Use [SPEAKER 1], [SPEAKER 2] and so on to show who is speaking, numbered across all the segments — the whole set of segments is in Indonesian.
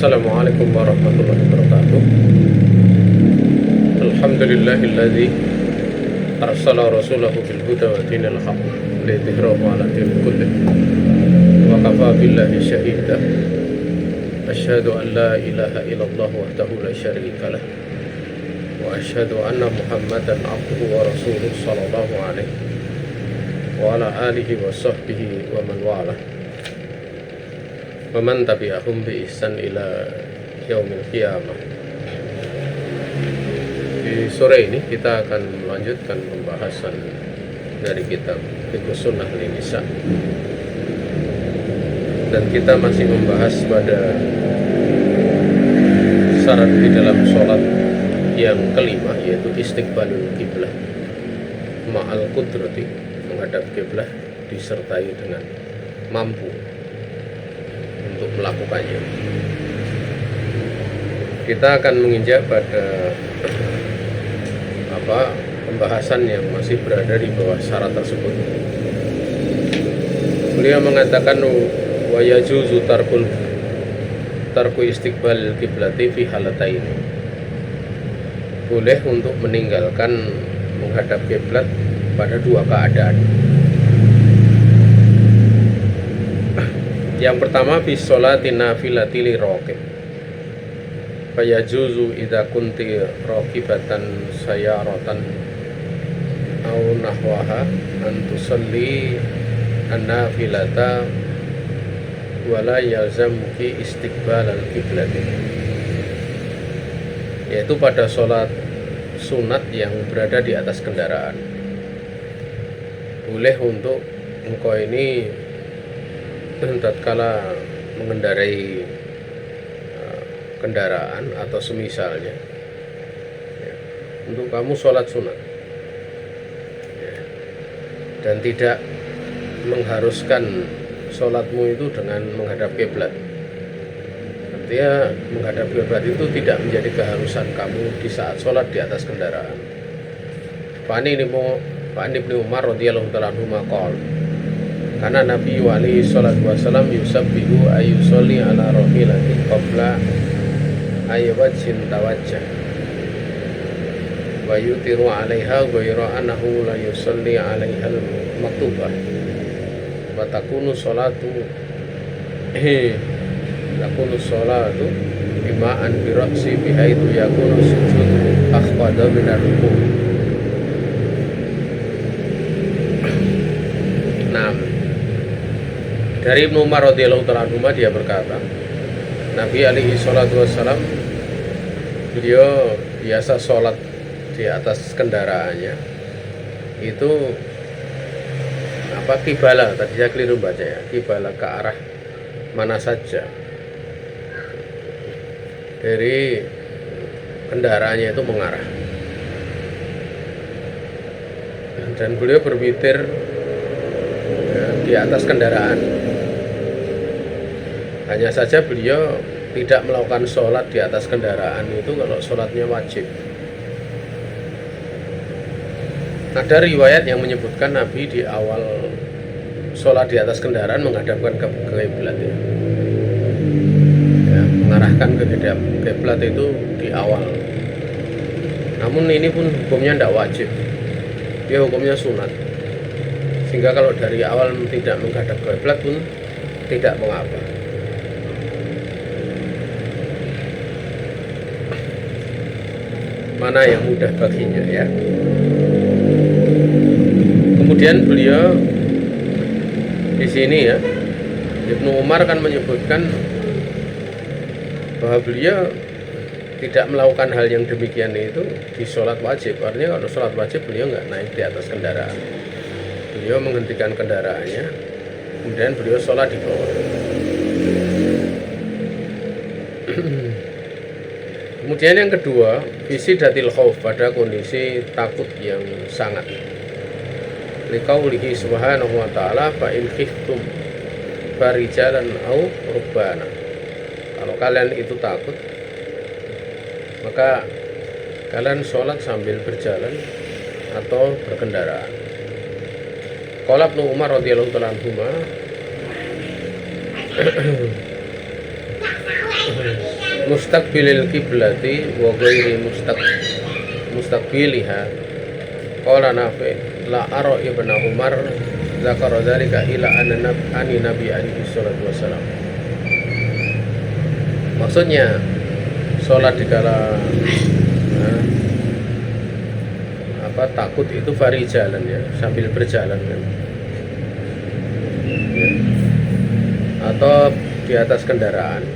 [SPEAKER 1] Assalamualaikum warahmatullahi wabarakatuh. Alhamdulillahilladzi arsala rasulahu bil huda wa dinil haqq liyudhhirahu 'ala dini kullih wa kafa billahi shahida. Asyhadu an la ilaha illallah wahdahu la syarika lah wa asyhadu anna Muhammadan 'abduhu wa rasuluhu sallallahu alaihi wa ala alihi wa sahbihi wa man walah. Waman tabi'ahum bi ihsan ila yaumil qiyamah. Di sore ini kita akan melanjutkan pembahasan dari kitab Fiqh Sunnah Nisa, dan kita masih membahas pada syarat di dalam sholat yang kelima, yaitu istiqbalul kiblah ma'al qudrati, menghadap kiblah disertai dengan mampu untuk melakukannya. Kita akan menginjak pada pembahasan yang masih berada di bawah syarat tersebut. Beliau mengatakan wa yajuzu tarku istiqbal kiblati fi halatain. Boleh untuk meninggalkan menghadap kiblat pada dua keadaan. Yang pertama, fi sholati nafilati li raqib. Fa yajuzu idza kunti raqibatan sayaratan aw nahwaha an tusalli an-nafilata wa la yalzamuki istiqbal al-qiblati. Yaitu pada sholat sunat yang berada di atas kendaraan. Boleh untuk engkau ini tatkala mengendarai kendaraan atau semisalnya, untuk kamu sholat sunat, dan tidak mengharuskan sholatmu itu dengan menghadap kiblat. Artinya menghadap kiblat itu tidak menjadi keharusan kamu di saat sholat di atas kendaraan. Pak Ibnu Umar radhiyallahu ta'ala anhu maqal, karena Nabi alaihi salatu wasallam yusabbihu ayyusolli ala rahilati qabla ayyawajin tawajjah wa yutiru alaiha ghayra annahu la yusolli alaiha al-maktubah wa takunu sholatu ima'an bi ra'si bihaitu yakunu sujud akhfada min ar-ruku'. Dari Ibnu Umar radhiyallahu ta'ala anhu, dia berkata, Nabi alaihi salatu wassalam, beliau biasa sholat di atas kendaraannya itu kibala, tadi saya keliru baca ya, kibala ke arah mana saja dari kendaraannya itu mengarah, dan beliau berwitir di atas kendaraan. Hanya saja beliau tidak melakukan sholat di atas kendaraan itu kalau sholatnya wajib. Ada riwayat yang menyebutkan Nabi di awal sholat di atas kendaraan menghadapkan ke kiblat, mengarahkan ke kiblat itu di awal. Namun ini pun hukumnya tidak wajib, dia hukumnya sunat. Sehingga kalau dari awal tidak menghadap ke kiblat pun tidak mengapa. Mana yang mudah baginya ya. Kemudian beliau di sini ya, Ibnu Umar kan menyebutkan bahwa beliau tidak melakukan hal yang demikian itu di sholat wajib. Artinya kalau sholat wajib beliau nggak naik di atas kendaraan. Beliau menghentikan kendaraannya, kemudian beliau sholat di bawah. Kemudian yang kedua, visi datil khauf, pada kondisi takut yang sangat. Liqaulihi subhanahu wa ta'ala, fa in khiftum farijalan au rubbana. Kalau kalian itu takut, maka kalian sholat sambil berjalan atau berkendaraan. Qala Ibnu Umar radhiyallahu ta'ala anhuma mustaqbilil kiblati wa ghairi mustaqbiliha. Qala Nafi la ara ibnu Umar zakara dzalika ila ani nabi alaihi salatu wasalam. Maksudnya sholat dikala takut itu farijalan ya, sambil berjalan kan. Ya. Atau di atas kendaraan.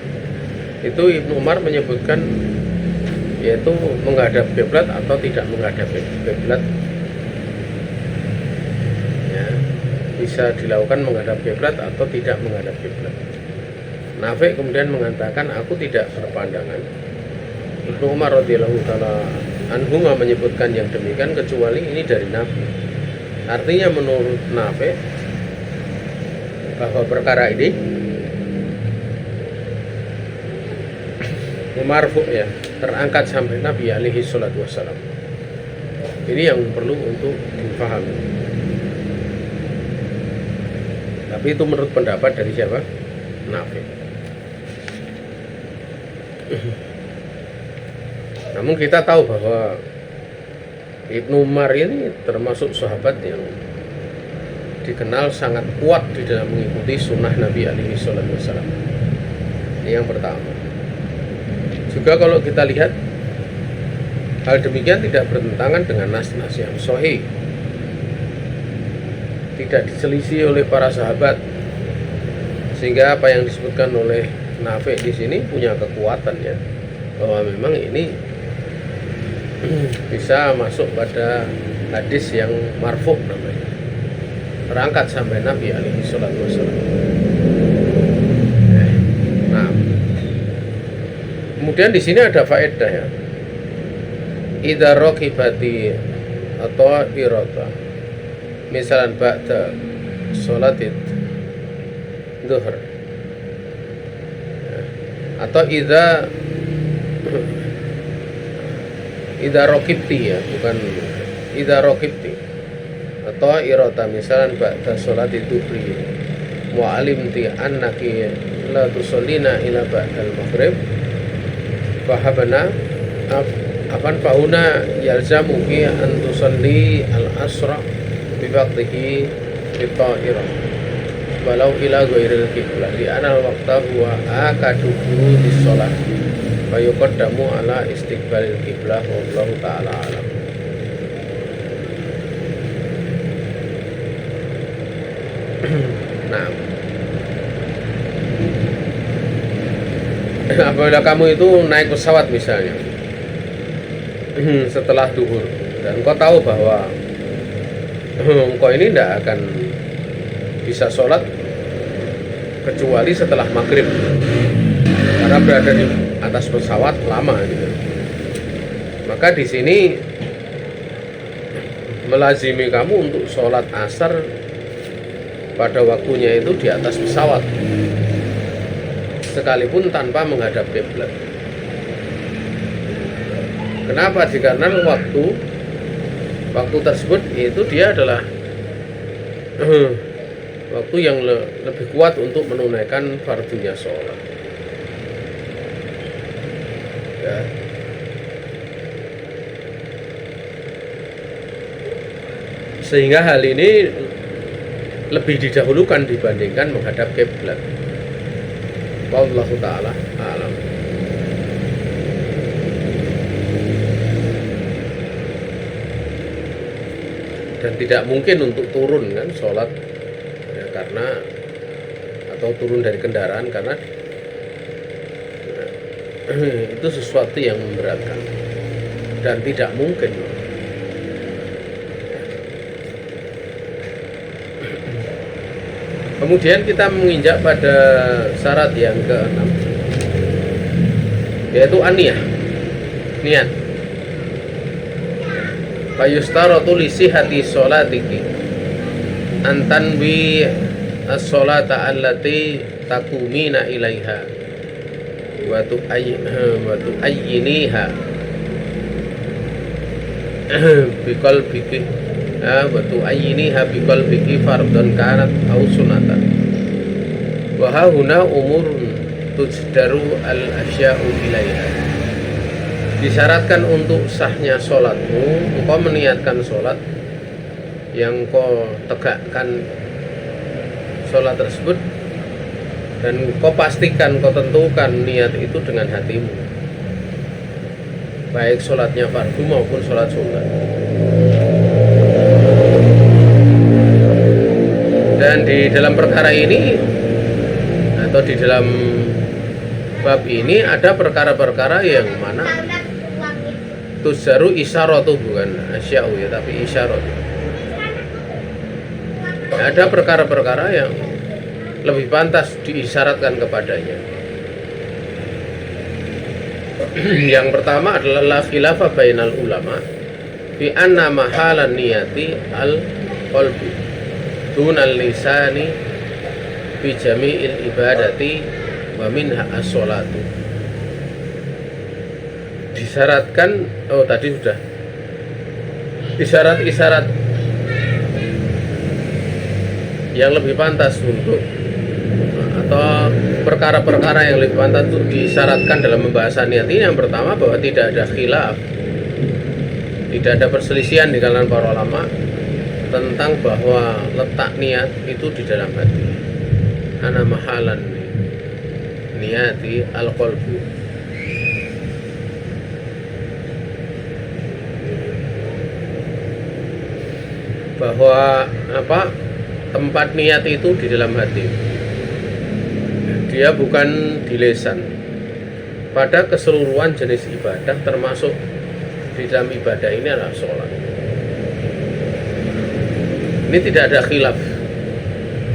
[SPEAKER 1] Itu Ibnu Umar menyebutkan yaitu menghadap kiblat atau tidak menghadap kiblat. Ya, bisa dilakukan menghadap kiblat atau tidak menghadap kiblat. Nafi kemudian mengatakan aku tidak berpandangan. Ibnu Umar radhiyallahu taala anhu menyebutkan yang demikian kecuali ini dari Nafi. Artinya menurut Nafi bahwa perkara ini marfu ya, terangkat sampai Nabi alaihi salatu wassalam. Ini yang perlu untuk dipahami. Tapi itu menurut pendapat dari siapa? Nafi. Namun kita tahu bahwa Ibnu Umar ini termasuk sahabat yang dikenal sangat kuat di dalam mengikuti sunnah Nabi alaihi salatu wassalam. Ini yang pertama. Juga kalau kita lihat hal demikian tidak bertentangan dengan nas-nas yang sahih, tidak diselisih oleh para sahabat, sehingga apa yang disebutkan oleh Nafi di sini punya kekuatan ya, bahwa memang ini bisa masuk pada hadis yang marfu namanya, terangkat sampai Nabi alaihi salatu wasallam. Nah, kemudian di sini ada faedah ya. Idza raqibati atau irata. Misalan ba'da sholatit zuhur. Atau idza raqibti ya, bukan idza raqibti. Atau irata misalan ba'da sholatit zuhri wa alimti annaki la tusallina ila ba'dal maghrib. Fahabana apan fauna yalzamuki an tusalli al-asra bi waqtihi bi ta'irah walau ila ghairil qiblah li anna al-waqta huwa akadu dis shalah fa yuqaddamu ala istiqbalil qiblah wallahu ta'ala alam. Nah, apabila kamu itu naik pesawat misalnya setelah duhur dan engkau tahu bahwa engkau ini tidak akan bisa sholat kecuali setelah maghrib karena berada di atas pesawat lama gitu. Maka di sini melazimi kamu untuk sholat asar pada waktunya itu di atas pesawat, sekalipun tanpa menghadap kiblat. Kenapa? Dikarenakan waktu tersebut itu dia adalah waktu yang lebih kuat untuk menunaikan fardunya sholat. Ya. Sehingga hal ini lebih didahulukan dibandingkan menghadap kiblat. Wallahu ta'ala alam. Dan tidak mungkin untuk turun kan sholat ya, karena atau turun dari kendaraan karena itu sesuatu yang memberatkan dan tidak mungkin. Kemudian kita menginjak pada syarat yang ke-6, yaitu aniyah, niat. Fayustaratu li sihhati sholatiki antan bi as-sholata allati takumina ilaiha wa tu'ayyiniha biqalbiki wa tu'ayyiniha biqalbiki fardhan kanat aw sunatan wa huna umurun tujdaru al-asya'u ilaiha. Disyaratkan untuk sahnya sholatmu, engkau meniatkan sholat yang kau tegakkan sholat tersebut, dan kau pastikan, kau tentukan niat itu dengan hatimu, baik sholatnya fardu maupun sholat sunnah. Dan di dalam perkara ini atau di dalam bab ini ada perkara-perkara yang mana tujaru isyaratu, bukan asya'u ya, tapi isyaratu. Ada perkara-perkara yang lebih pantas diisyaratkan kepadanya. Yang pertama adalah la khilafa bainal ulama fi anna mahalan niyati al qalbi dunal lisani fi jami'il ibadati wa minha as-sholatu. Disyaratkan, tadi sudah isyarat-isyarat yang lebih pantas untuk, atau perkara-perkara yang lebih pantas untuk disyaratkan dalam pembahasan niat ini. Yang pertama, bahwa tidak ada khilaf, tidak ada perselisihan di kalangan para ulama tentang bahwa letak niat itu di dalam hati. Ana mahalan niyati al-qalbu, bahwa tempat niat itu di dalam hati, dia bukan di lisan. Pada keseluruhan jenis ibadah, termasuk di dalam ibadah ini adalah sholat. Ini tidak ada khilaf.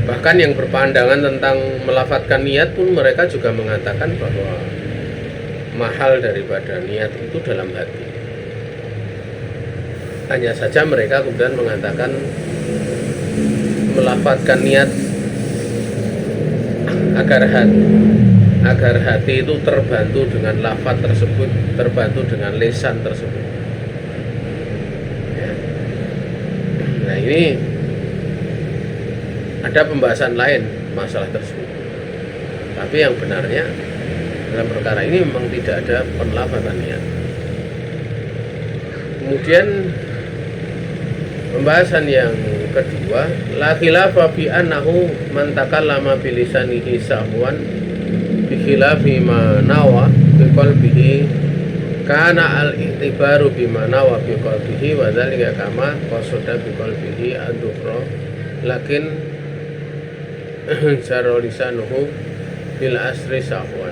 [SPEAKER 1] Bahkan yang berpandangan tentang melafadzkan niat pun mereka juga mengatakan bahwa mahal daripada niat itu dalam hati. Hanya saja mereka kemudian mengatakan melafadzkan niat agar hati itu terbantu dengan lafadz tersebut, terbantu dengan lisan tersebut. Ya. Nah, ini ada pembahasan lain masalah tersebut. Tapi yang benarnya dalam perkara ini memang tidak ada penlafadzan niat. Kemudian pembahasan yang kedua, la khilafa fi annahu man takallama bi lisanihi sahwan bi khilafi ma nawa bi qalbihi kana al-i'tibaru bima nawa bi qalbihi wa dzalika kama qasada bi qalbihi ad-dukhra lakin jara lisanuhu bil asri sahwan.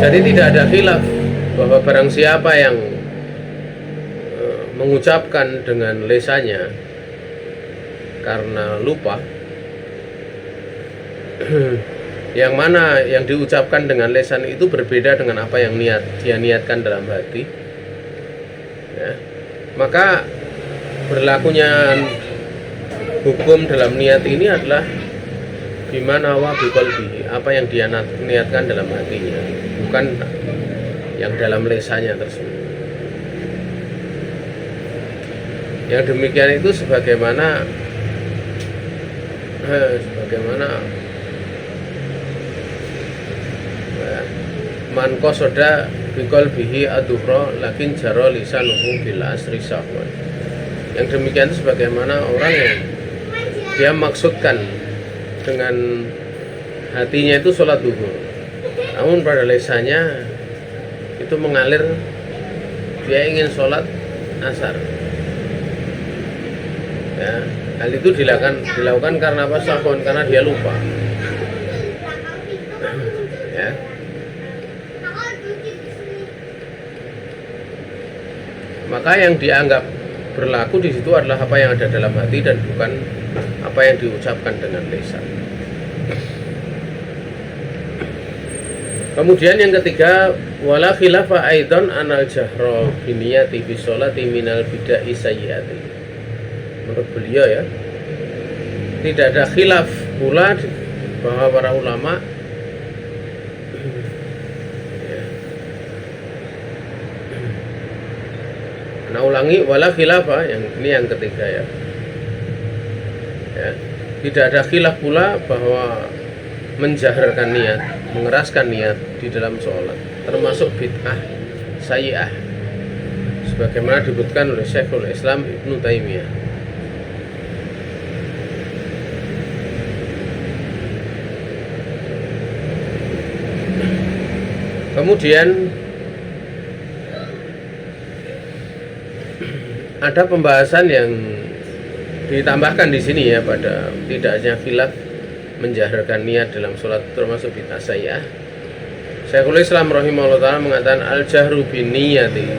[SPEAKER 1] Jadi tidak ada khilaf bahwa barang siapa yang mengucapkan dengan lisannya karena lupa, yang mana yang diucapkan dengan lisan itu berbeda dengan apa yang dia niatkan dalam hati, ya, maka berlakunya hukum dalam niat ini adalah bimana wa biqalbihi, apa yang dia niatkan dalam hatinya, bukan yang dalam lisannya tersebut. Yang demikian itu sebagaimana man qasada biqalbihi ad-duhra lakin jara lisanuhu bil asri sahwan. Yang demikian itu sebagaimana orang yang dia maksudkan dengan hatinya itu sholat duhur, namun pada lisannya itu mengalir dia ingin sholat asar. Ya, hal itu dilakukan karena apa? Sahwan, karena dia lupa. Ya. Maka yang dianggap berlaku di situ adalah apa yang ada dalam hati dan bukan apa yang diucapkan dengan lisan. Kemudian yang ketiga, wala khilafa aidan anal jahra bi niyati fi sholati minal bid'ah sayyiati. Menurut beliau, ya, tidak ada khilaf pula bahwa para ulama ulangi, wala khilafah, yang ini yang ketiga, ya, tidak ada khilaf pula bahwa menjaharkan niat, mengeraskan niat di dalam sholat, termasuk bid'ah sayyi'ah, sebagaimana disebutkan oleh Syekhul Islam Ibnu Taimiyah. Kemudian ada pembahasan yang ditambahkan di sini ya, pada tidaknya khilaf menjaharkan niat dalam sholat termasuk bid'ah sayyi'ah. Syekhul Islam rahimahullah ta'ala mengatakan al-jahru bin niyati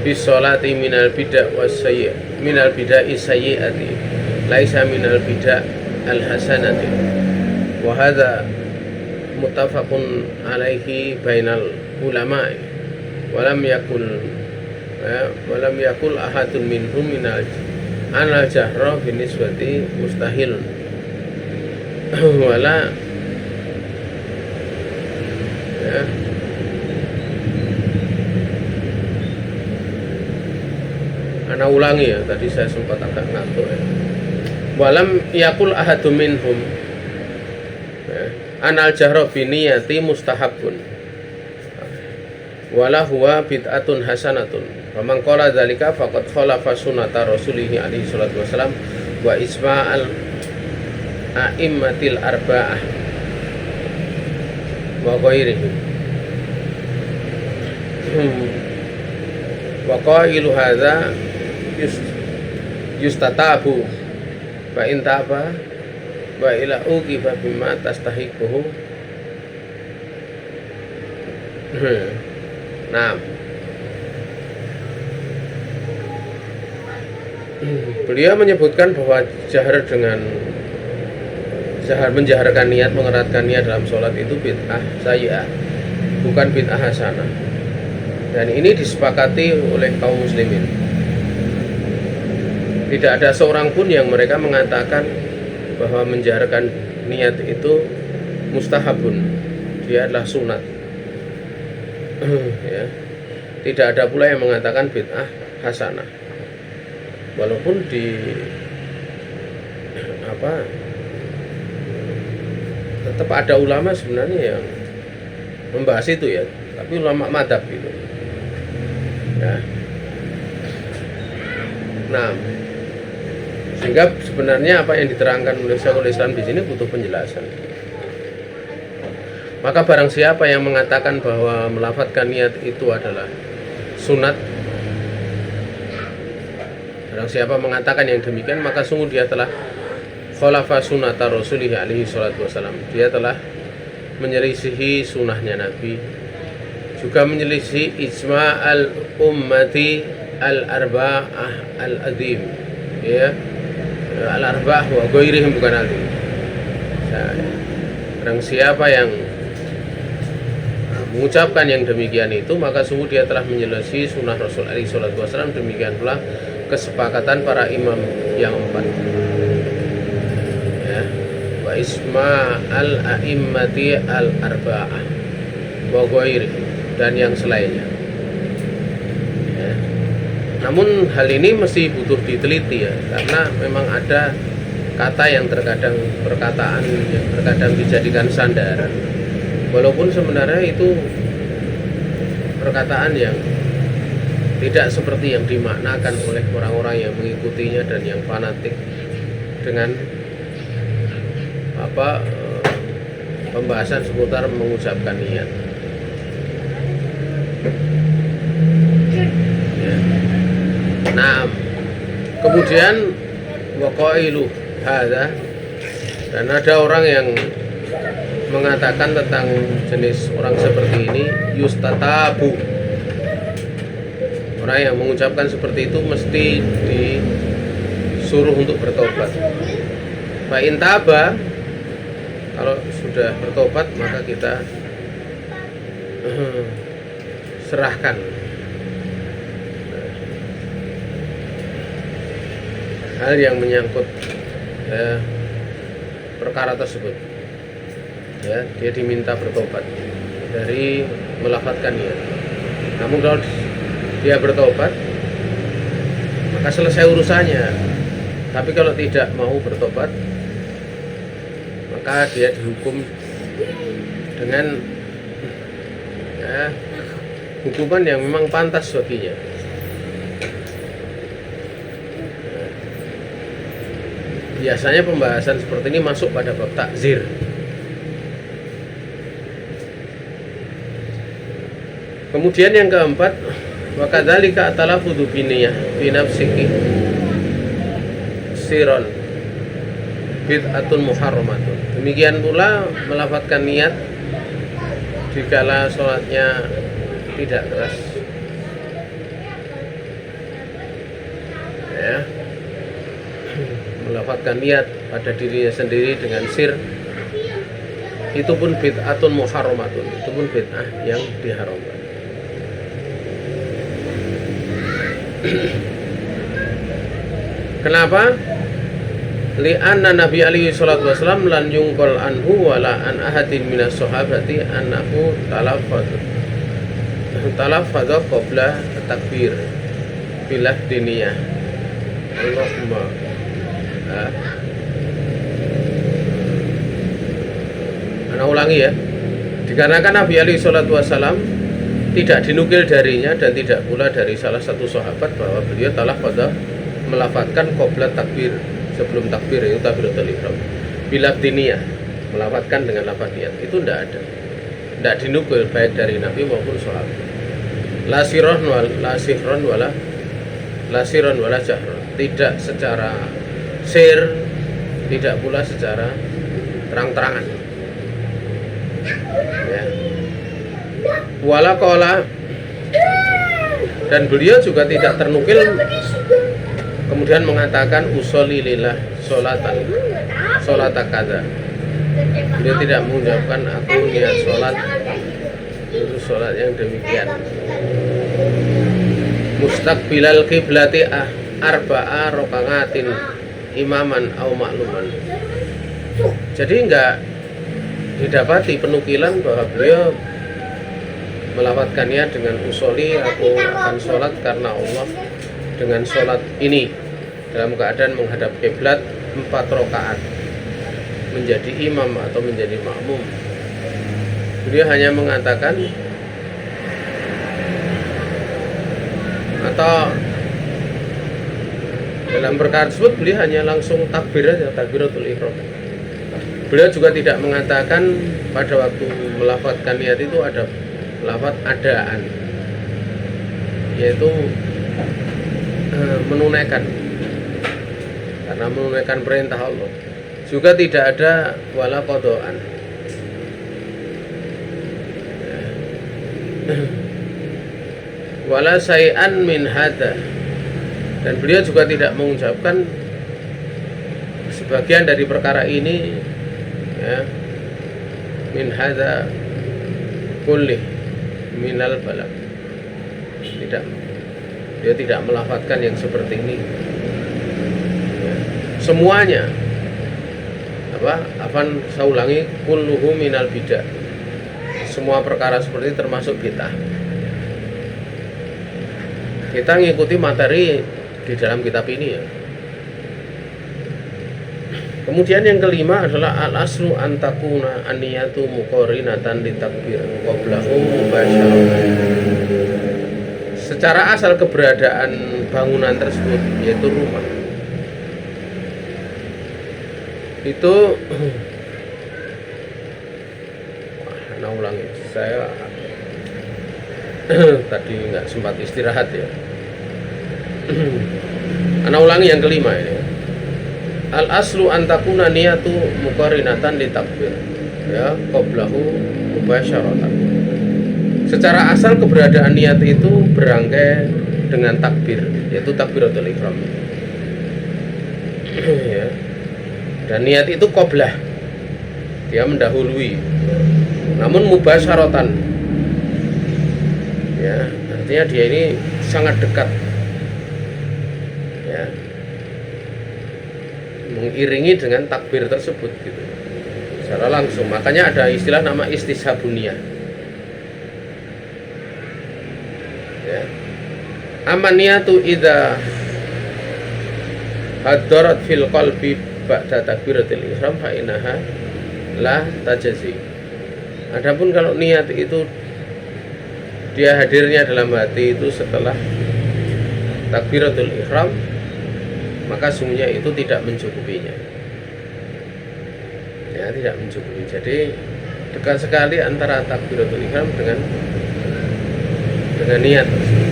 [SPEAKER 1] bis sholati minal bid'ah was sayyi'ah, minal bid'ah sayyi'ati laisa minal bid'ah al-hasanati, wa hadha muttafaqun alaihi bainal ulama, walam yakul ahadun minhum minal anal jahra binisbati mustahil wala ya. Ana ulangi ya, tadi saya sempat agak ngantuk ya. Walam yakul ahadun minhum ya, anal jahra biniyati mustahabun wala huwa bid'atun hasanatun, faman qala dzalika faqad khalafa sunnata rasulih alaihi salatu wasalam wa isma'al a'immatil arba'ah wa ghairihim wa qailu hadza yustatabu fa in taba wa ila uqifa bima tastahiquhu. Nah, beliau menyebutkan bahwa menjaharkan niat, mengeratkan niat dalam sholat itu bid'ah sayyi'ah, bukan bid'ah hasanah. Dan ini disepakati oleh kaum muslimin. Tidak ada seorang pun yang mereka mengatakan bahwa menjaharkan niat itu mustahabun, dia adalah sunat. Ya. Tidak ada pula yang mengatakan bid'ah hasanah. Walaupun tetap ada ulama sebenarnya yang membahas itu ya, tapi ulama madhab gitu ya. Nah, sehingga sebenarnya apa yang diterangkan oleh Syekhul Islam di sini butuh penjelasan. Maka barang siapa yang mengatakan bahwa melafadzkan niat itu adalah sunat, barang siapa mengatakan yang demikian, maka sungguh dia telah khalafa sunnata rasulih alaihi salatu wasalam, dia telah menyelisihi sunnahnya Nabi, juga menyelisihi ijma' al-ummati al-arba'ah al-azim ya, al-arba'ah wa ghairihim, bukan azim. Barang siapa yang mengucapkan yang demikian itu, maka sungguh dia telah menyelesaikan sunnah Rasul alaihi salatu wasallam. Demikian pula kesepakatan para imam yang empat ya, wa isma al a'immati al arba'ah wa ghairi, dan yang selainnya ya. Namun hal ini masih butuh diteliti ya, karena memang ada kata yang perkataan yang terkadang dijadikan sandaran, walaupun sebenarnya itu perkataan yang tidak seperti yang dimaknakan oleh orang-orang yang mengikutinya dan yang fanatik dengan pembahasan seputar mengucapkan niat ya. Nah, kemudian waqailu hadza, dan ada orang yang mengatakan tentang jenis orang seperti ini, yustatabu, orang yang mengucapkan seperti itu mesti disuruh untuk bertobat. Fa in taba, kalau sudah bertobat maka kita serahkan hal yang menyangkut perkara tersebut ya, dia diminta bertobat dari melafadzkan niat. Namun kalau dia bertobat maka selesai urusannya. Tapi kalau tidak mau bertobat maka dia dihukum dengan hukuman yang memang pantas baginya. Biasanya pembahasan seperti ini masuk pada bab takzir. Kemudian yang keempat, wa kadzalika talafudzu biniyah fi nafsihi siron bid'atun muharramatun. Demikian pula melafadzkan niat dikala sholatnya tidak keras, ya, melafadzkan niat pada dirinya sendiri dengan sir, itu pun bid'atun muharramatun, itu pun bid'ah yang diharamkan. Kenapa? Li'anna Nabi alaihi salatu wasallam lan yungkol anhu wala an ahadin minas sahabati annahu talafadha qabla takbir bilah diniyah. Allahumma Ana ulangi ya. Dikarenakan Nabi alaihi salatu wasallam tidak dinukil darinya dan tidak pula dari salah satu sahabat bahwa beliau talafadha melafadzkan qabla takbir, sebelum takbir, itu takbiratul ihram, bila diniyah, melafadzkan dengan lafaz niat, itu tidak ada, tidak dinukil baik dari Nabi maupun sahabat. La sirron wala jahron, tidak secara sir, tidak pula secara terang-terangan, ya. Wala qala, dan beliau juga tidak ternukil kemudian mengatakan usolli lillah sholata kadza. Beliau tidak mengucapkan aku niat sholat itu sholat yang demikian. Mustaqbilal qiblati arba'a rakaat imaman au ma'luman. Jadi enggak didapati penukilan bahwa beliau melafadzkan niat dengan usolli, aku akan sholat karena Allah dengan sholat ini dalam keadaan menghadap kiblat 4 rakaat, menjadi imam atau menjadi makmum. Beliau hanya mengatakan atau dalam perkara tersebut beliau hanya langsung takbir saja, takbiratul ihram. Beliau juga tidak mengatakan pada waktu melafadzkan niat itu ada lafaz adaan, yaitu menunaikan, karena menunaikan perintah Allah. Juga tidak ada wala qadaan, wala syai'an min hadza, dan beliau juga tidak mengucapkan sebagian dari perkara ini, ya, min hadza kulli minal balak. Tidak, dia tidak melafadzkan yang seperti ini, ya. Semuanya saya ulangi, kulluhu minal bidah, semua perkara seperti ini termasuk bid'ah. Kita ngikuti materi di dalam kitab ini, ya. Kemudian yang kelima adalah al-aslu antakuna an-niyatu muqarinatan litakbir qablahu mubasyaratan. Secara asal keberadaan bangunan tersebut, yaitu rumah, itu ulangi, saya tadi nggak sempat istirahat, ya. Ulangi yang kelima ini. Al-aslu antakuna niyatu muqarinatan litakbir, ya, qablahu mubasyaratan. Secara asal keberadaan niat itu berangkai dengan takbir, yaitu takbiratul ihram, ya. Dan niat itu qablah, dia mendahului, namun mubasyaratan, ya, artinya dia ini sangat dekat, ya, mengiringi dengan takbir tersebut, gitu, secara langsung. Makanya ada istilah nama istishabuniyah, ya. Amaniyatu idza hadarat fil qalbi ba'da takbiratil ihram fa innaha la tajzi. Adapun kalau niat itu dia hadirnya dalam hati itu setelah takbiratul ihram, maka sungguhnya itu tidak mencukupinya. Ya, tidak mencukupi. Jadi dekat sekali antara takbiratul ihram dengan niat tersebut.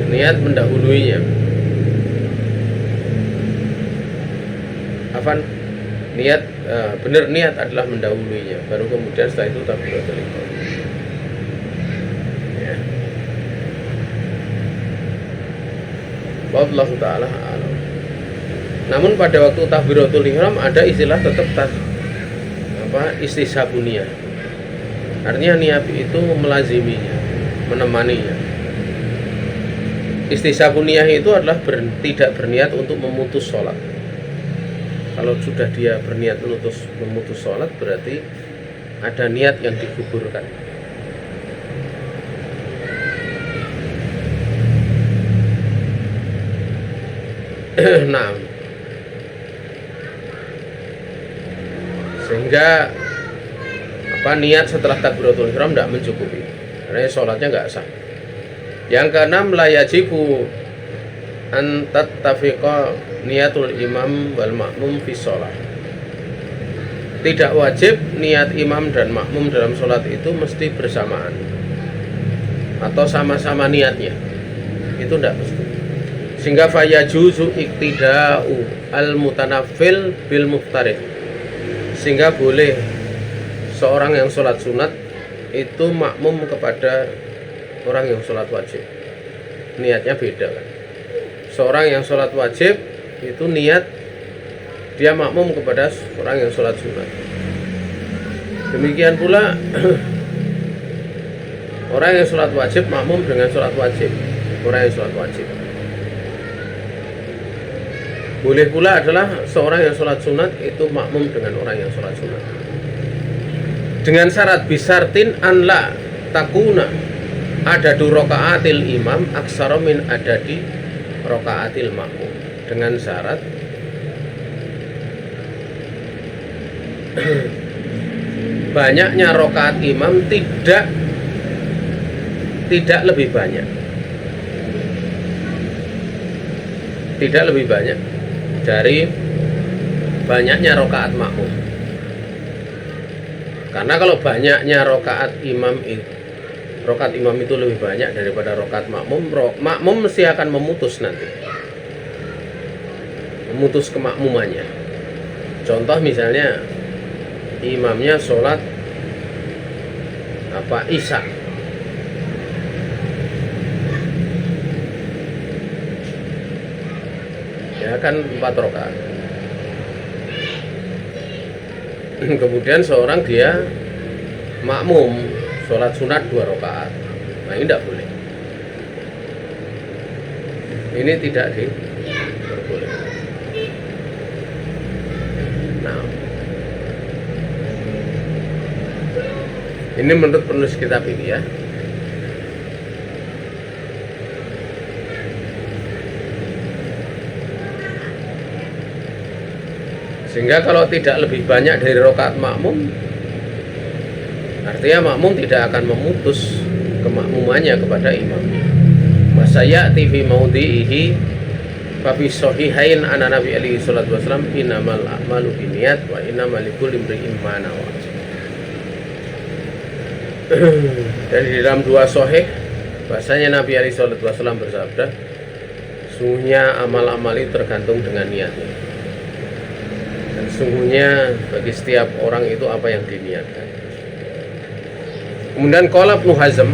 [SPEAKER 1] Niat mendahuluinya. Niat benar niat adalah mendahuluinya, baru kemudian setelah itu takbiratul ihram. Ya. Wallahu taala alam. Namun pada waktu takbiratul ihram ada istilah tetap istishabun niyah. Artinya niat itu melaziminya, menemaninya. Istishabun niyah itu adalah tidak berniat untuk memutus sholat. Kalau sudah dia berniat memutus sholat, berarti ada niat yang digugurkan. Nah, sehingga niat setelah takbiratul ihram tidak mencukupi, karena sholatnya nggak sah. Yang keenam, la yajibu an tattafiqa niatul imam wal makmum fi sholat. Tidak wajib niat imam dan makmum dalam sholat itu mesti bersamaan atau sama-sama niatnya, itu tidak mesti. Sehingga fayajuzu iktida'u al mutanafil bil muftarid, sehingga boleh seorang yang sholat sunat itu makmum kepada orang yang sholat wajib. Niatnya beda kan. Seorang yang sholat wajib itu niat dia makmum kepada orang yang sholat sunat. Demikian pula orang yang sholat wajib makmum dengan sholat wajib orang yang sholat wajib. Boleh pula adalah seorang yang sholat sunat itu makmum dengan orang yang sholat sunat, dengan syarat bisartin anla takuna adadu rokaatil imam aksara min adadi rokaatil makmum, dengan syarat banyaknya rokaat imam tidak lebih banyak dari banyaknya rokaat makmum. Karena kalau banyaknya rokaat imam itu lebih banyak daripada rokaat makmum, makmum mesti akan memutus nanti, memutus kemakmumannya. Contoh misalnya imamnya sholat isya, ya kan 4 rakaat. Kemudian seorang dia makmum sholat sunat 2 rakaat, nah ini tidak boleh. Ini tidak diperbolehkan. Nah, ini menurut penulis kitab ini ya. Sehingga kalau tidak lebih banyak dari rakaat makmum, artinya makmum tidak akan memutus kemakmumannya kepada imamnya. Masaya TV maudhihi Fabi sahihain ana Nabi alaihi salatu wasallam innamal a'malu binniyat wa innamal likulli imri'in ma nawa. Dan di dalam 2 sahih bahasanya Nabi alaihi salatu wasallam bersabda, sungguhnya amal-amal itu tergantung dengan niatnya. Dan sungguhnya bagi setiap orang itu apa yang diniatkan. Kemudian qala Ibnu Hazm,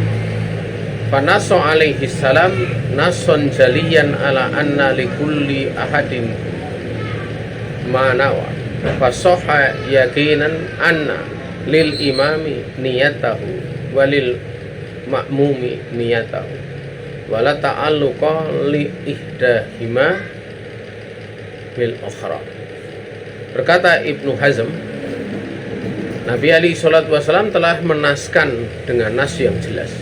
[SPEAKER 1] fanaso alaihi salam nason jaliyan ala anna likulli ahadin manawa fasoha yakinan anna lil imami niyatahu walil ma'mumi niyatahu wala ta'alluqa li ihdahima bil ukhra. Berkata Ibnu Hazm, Nabi alaihi salatu wasallam telah menaskan dengan nas yang jelas.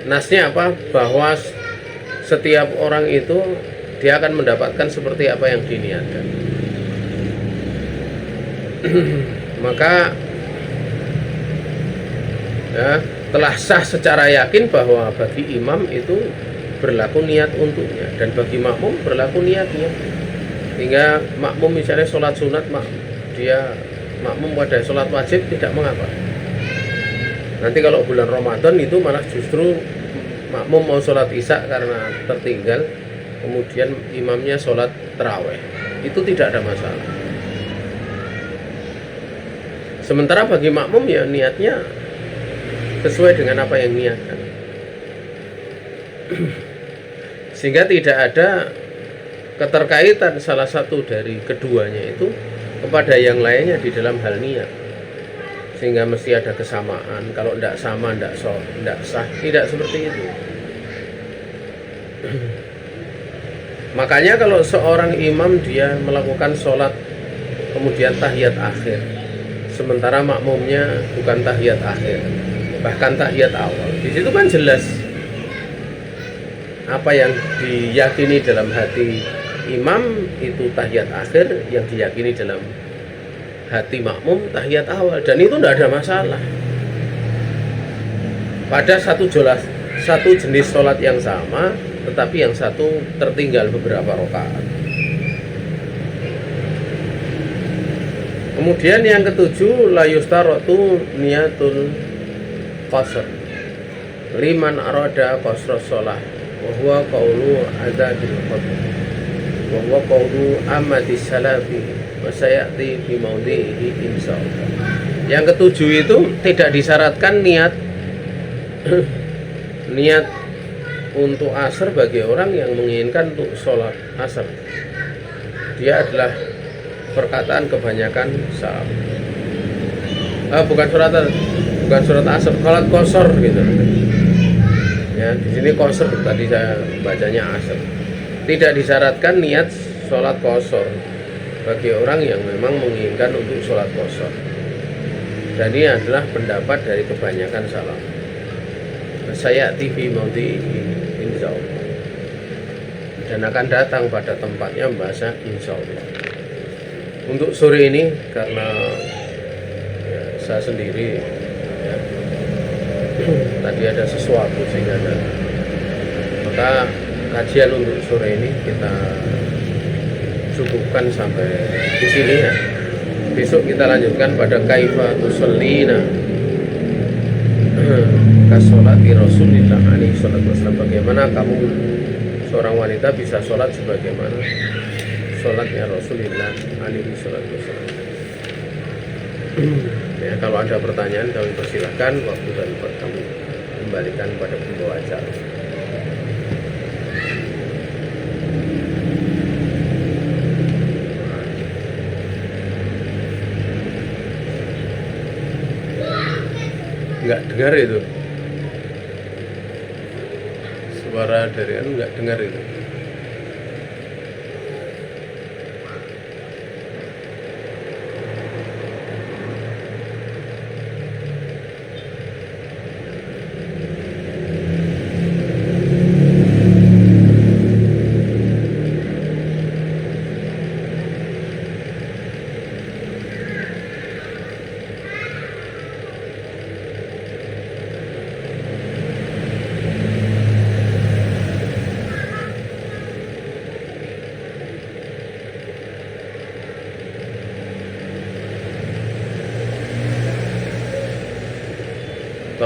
[SPEAKER 1] Nasnya apa? Bahwa setiap orang itu dia akan mendapatkan seperti apa yang diniatkan. Maka ya, telah sah secara yakin bahwa bagi imam itu berlaku niat untuknya, dan bagi makmum berlaku niatnya. Hingga makmum misalnya sholat sunat, dia makmum pada sholat wajib tidak mengapa. Nanti kalau bulan Ramadan itu malah justru makmum mau sholat isya karena tertinggal, kemudian imamnya sholat taraweh, itu tidak ada masalah. Sementara bagi makmum ya niatnya sesuai dengan apa yang niatkan, sehingga tidak ada keterkaitan salah satu dari keduanya itu kepada yang lainnya di dalam hal niat, sehingga mesti ada kesamaan. Kalau tidak sama tidak sah, tidak seperti itu. Makanya kalau seorang imam dia melakukan sholat kemudian tahiyat akhir, sementara makmumnya bukan tahiyat akhir, bahkan tahiyat awal, di situ kan jelas apa yang diyakini dalam hati imam itu tahiyat akhir, yang diyakini dalam hati makmum tahiyat awal, dan itu tidak ada masalah pada satu jenis sholat yang sama, tetapi yang satu tertinggal beberapa rakaat. Kemudian yang ketujuh, la yustaratu niyatul qasr liman arada qasra shalah wa huwa qawlu adzadil qadr wa huwa qawlu amati salafi wa sayati fi maudhihi insyaallah. Yang ketujuh itu tidak disyaratkan niat untuk asar bagi orang yang menginginkan untuk sholat asar. Dia adalah perkataan kebanyakan salaf. Bukan surat asar, sholat qasar gitu. Ya, di sini qasar, tadi saya bacanya asar. Tidak disyaratkan niat sholat qasar bagi orang yang memang menginginkan untuk sholat qasar. Dan ini adalah pendapat dari kebanyakan salaf. Saya TV maudhi insyaallah, dan akan datang pada tempatnya bahasa insyaallah. Untuk sore ini karena ya, saya sendiri ya, tadi ada sesuatu sehingga maka kajian untuk sore ini kita cukupkan sampai di sini ya. Besok kita lanjutkan pada kaifa tusallina kasolati Rasulillah alaihi salatu wasallam, bagaimana kamu seorang wanita bisa sholat sebagaimana sholatnya Rasulullah alaihi salatu wasallam. Ya, kalau ada pertanyaan kami persilahkan, waktu dan tempat kami kembalikan pada pembawa acara. Nggak dengar itu suara dari nggak dengar itu.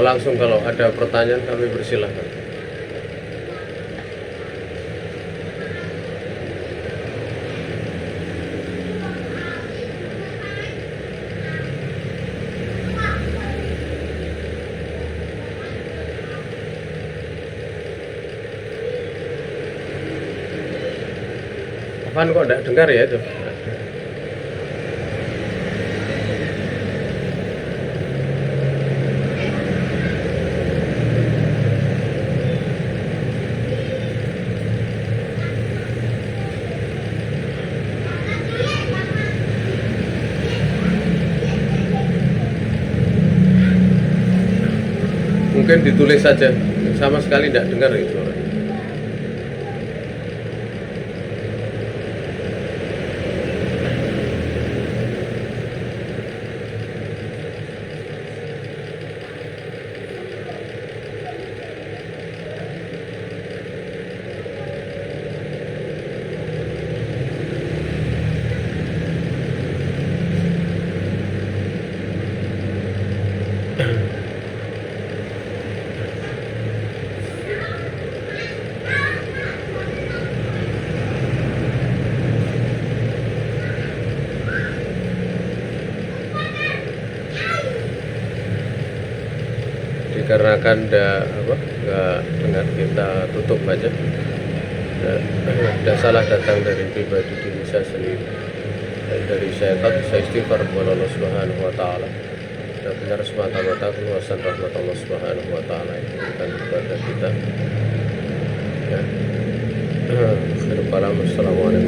[SPEAKER 1] Langsung kalau ada pertanyaan kami persilahkan. Apaan kok tidak dengar ya itu? Mungkin ditulis saja, sama sekali tidak dengar itu. dikarenakan nggak dengar, kita tutup aja. Dan salah datang dari pribadi diri saya sendiri, dan dari saya istighfar kepada Allah Subhanahu wa taala. Dan benar semata-mata keluasan rahmat Allah Subhanahu wa taala yang diberikan kepada kita. Ya. Assalamualaikum